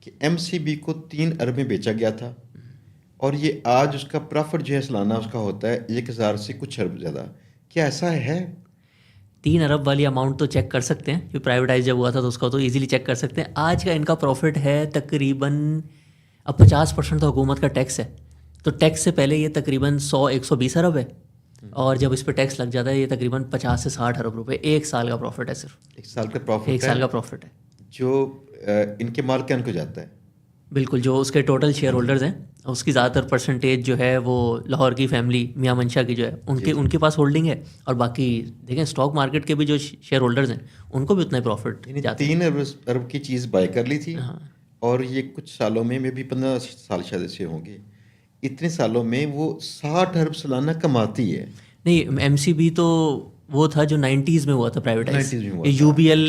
कि MCB को 3 अरब में बेचा गया था और ये आज उसका प्रॉफिट जो है सालाना उसका होता है 1000 से कुछ अरब ज़्यादा। क्या ऐसा है? 3 अरब वाली अमाउंट तो चेक कर सकते हैं कि प्राइवेटाइज जब हुआ था तो उसका तो इजीली चेक कर सकते हैं। आज का इनका प्रॉफिट है तकरीबन, अब 50% तो हुकूमत का टैक्स है, तो टैक्स से पहले ये तकरीबन 100-120 अरब है, और जब इस पर टैक्स लग जाता है ये तकरीबन 50 से 60 अरब रुपए एक साल का प्रॉफिट है। सिर्फ एक साल का प्रॉफिट एक साल का प्रॉफिट है जो इनके मालिकान को जाता है। बिल्कुल। जो उसके टोटल शेयर होल्डर्स हैं उसकी ज़्यादातर परसेंटेज जो है वो लाहौर की फैमिली मियाँ मंशा की जो है उनके पास होल्डिंग है, और बाकी देखें स्टॉक मार्केट के भी जो शेयर होल्डर्स हैं उनको भी उतना ही प्रॉफिट जाता है। 3 अरब की चीज़ बाय कर ली थी। हाँ। और ये कुछ सालों में भी 15 साल शायद से होंगे, इतने सालों में वो 60 अरब सालाना कमाती है। नहीं, MCB तो वो था जो 90s में हुआ था प्राइवेटाइज, 90s में हुआ था। UBL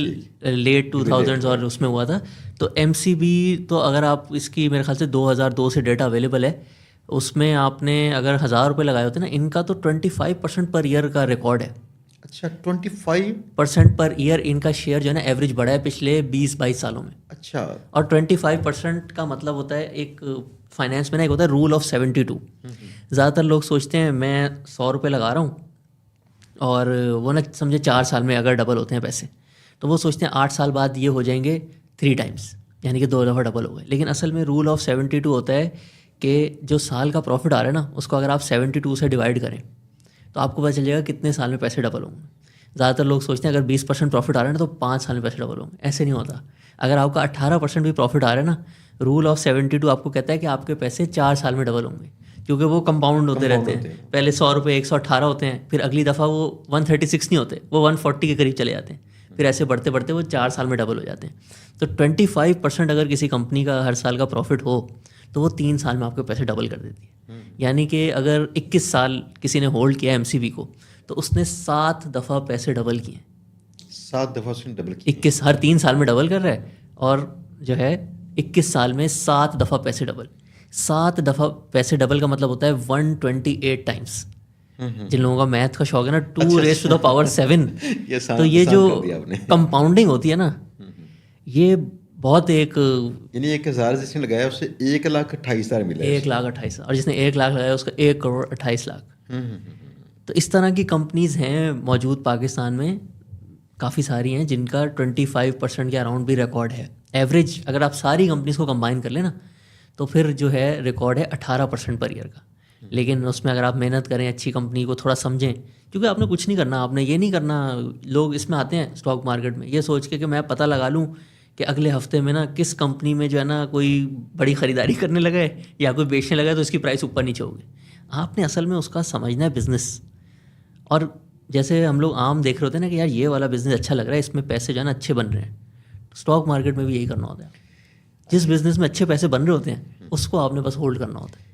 लेट 2000s और उसमें हुआ था। तो MCB तो अगर आप इसकी मेरे ख्याल से 2002 से डेटा अवेलेबल है, उसमें आपने अगर 1000 रुपये लगाए होते ना, इनका तो 25% पर ईयर का रिकॉर्ड है। अच्छा, 25% पर ईयर इनका शेयर जो है ना एवरेज बढ़ा है पिछले 20-22 सालों में। अच्छा। और 25% का मतलब होता है, एक फाइनेंस में ना एक होता है रूल ऑफ 72। ज़्यादातर लोग सोचते हैं मैं 100 रुपये लगा रहा हूँ और वो ना समझे 4 साल में अगर डबल होते हैं पैसे, तो वो सोचते हैं 8 साल बाद ये हो जाएंगे 3 टाइम्स, यानी कि 2 दफ़ा डबल हो गए। लेकिन असल में रूल ऑफ 72 होता है कि जो साल का प्रॉफिट आ रहा है ना उसको अगर आप 72 से डिवाइड करें तो आपको पता चल जाएगा कितने साल में पैसे डबल होंगे। ज़्यादातर लोग सोचते हैं अगर 20% प्रॉफिट आ रहा है ना तो 5 साल में पैसे डबल होंगे। ऐसे नहीं होता। अगर आपका 18% भी प्रॉफिट आ रहा है ना, रूल ऑफ 72 आपको कहता है कि आपके पैसे 4 साल में डबल होंगे, क्योंकि वो कंपाउंड होते रहते हैं। पहले 100 रुपये 118 होते हैं, फिर अगली दफ़ा वो 136 नहीं होते, वो 140 के करीब चले जाते हैं, फिर ऐसे बढ़ते बढ़ते वो 4 साल में डबल हो जाते हैं। तो 25% अगर किसी कंपनी का हर साल का प्रॉफिट हो तो वो 3 साल में आपके पैसे डबल कर देती है। यानी कि अगर 21 साल किसी ने होल्ड किया MCB को तो उसने 7 दफ़ा पैसे डबल किए। 7 दफ़ा उसने डबल किए। 21 हर 3 साल में डबल कर रहा है, और जो है 21 साल में 7 दफ़ा पैसे डबल। 7 दफ़ा पैसे डबल का मतलब होता है 128 टाइम्स। जिन लोगों का मैथ का शौक है ना, 2⁻⁷ तो ये जो कंपाउंडिंग होती है ना, ये बहुत एक, यानी 1000 जिसने लगाया उससे 1,28,000 मिला। 1,28,000, और जिसने 1 लाख लगाया उसका 1,28,00,000। तो इस तरह की कंपनीज हैं मौजूद पाकिस्तान में, काफ़ी सारी हैं जिनका 25% के अराउंड भी रिकॉर्ड है। एवरेज अगर आप सारी कंपनीज को कंबाइन कर लें ना तो फिर जो है रिकॉर्ड है 18% पर ईयर का। लेकिन उसमें अगर आप मेहनत करें, अच्छी कंपनी को थोड़ा समझें, क्योंकि आपने कुछ नहीं करना, आपने ये नहीं करना। लोग इसमें आते हैं स्टॉक मार्केट में ये सोच के कि मैं पता लगा लूँ कि अगले हफ्ते में ना किस कंपनी में जो है ना कोई बड़ी ख़रीदारी करने लगा है या कोई बेचने लगा है तो इसकी प्राइस ऊपर नीचे होगी। आपने असल में उसका समझना है बिज़नेस। और जैसे हम लोग आम देख रहे होते हैं ना कि यार ये वाला बिज़नेस अच्छा लग रहा है, इसमें पैसे जो है ना अच्छे बन रहे हैं, स्टॉक मार्केट में भी यही करना होता है। जिस बिज़नेस में अच्छे पैसे बन रहे होते हैं उसको आपने बस होल्ड करना होता है।